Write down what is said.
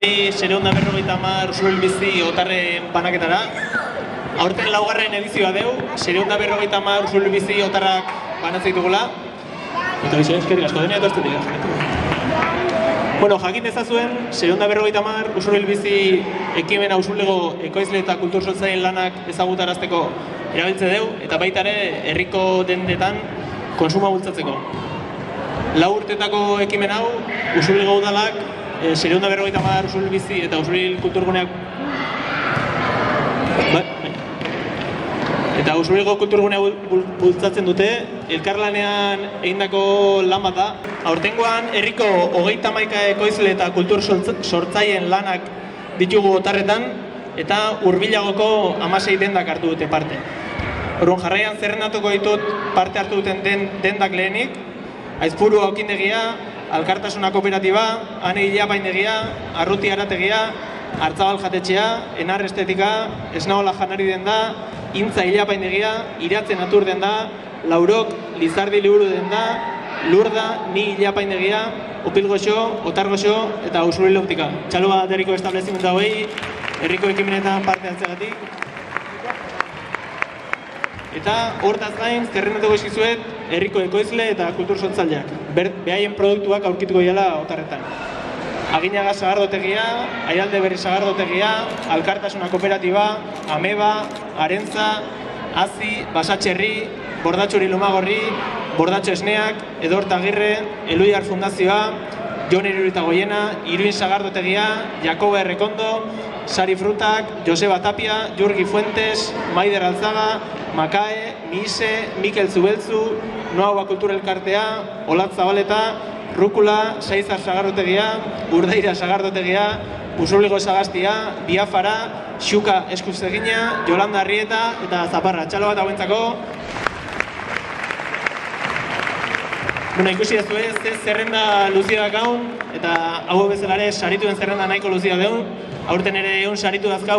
Sereunda berrogeita hamar usurbil bizi otarren banaketara. Aurten laugarren edizioa deu, sereunda berrogeita hamar usurbil bizi otarrak banatzen ditugula. Eta bizio eskerrik asko dena etortzen dira. Bueno, jakin dezazuen, sereunda berrogeita hamar usurbil bizi ekimena usurlego ekoizle eta kultur sortzaileen lanak ezagutarazteko erabiltze deu, eta baita ere herriko dendetan konsuma bultzatzeko. 4 urtetako ekimen hau, usurlego udalak sereunda berrogeita hamar usurbil bizi eta usurbil kulturguneak eta usurbilgo kulturgunea bultzatzen dute, elkarlanean egindako lan bat da. Aurtengoan herriko 31 ekoizle eta kultur sortzaileen lanak ditugu otarretan eta hurbilagoko 16 dendak hartu dute parte. Orduan jarraian zerrendatuko ditut parte hartu duten dendak lehenik: Aizpuru Aukindegia, Alkartasuna Kooperatiba, Ane Ilapaindegia, Arruti Arategia, Artzabal Jatetxea, Enar Estetika, Esnaola Janari denda, Intza Ilapaindegia, Iratze Natur denda, Laurok Lizardi Liburu denda, Lurda Ni Ilapaindegia, Upilgoxo, Otargoxo eta Usurbil Optika. Txalo bat herriko establezimendu hauei, herriko ekimenetan parte hartzeagatik. Eta hortaz gain, zerrendatuko eskizuet, herriko ekoizle eta kultur sortzaileak. Behaien produktuak aurkituko diala otarretan. Aginaga Sagardotegia, Aialde Berri Sagardotegia, Alkartasuna Kooperatiba, Ameba, Arentza, Azi, Basatxerri, Bordatxuri Lumagorri, Bordatxo Esneak, Edorta Agirre, Eluiar Fundazioa, Jon Irurita Goiena, Iruin Sagardotegia, Jakoba Errekondo, Sari Frutak, Joseba Tapia, Jurgi Fuentes, Maider Alzaga, Makae, Mise, Mikel Zubeltzu, Noaua Kultur Elkartea, Olat Zabaleta, Rukula, Saizar Sagardotegia, Urdaira Sagardotegia, Usurbilgo Sagastia, Biafara, Xuka Eskuzegina, Jolanda Arrieta eta Zaparra. Txalo bat hauentzako. Bueno, ikusi ez zerrenda luzia dakaun, eta hau bezalare sarituen zerrenda nahiko luzia deun. Aurten ere egun saritu dazkau.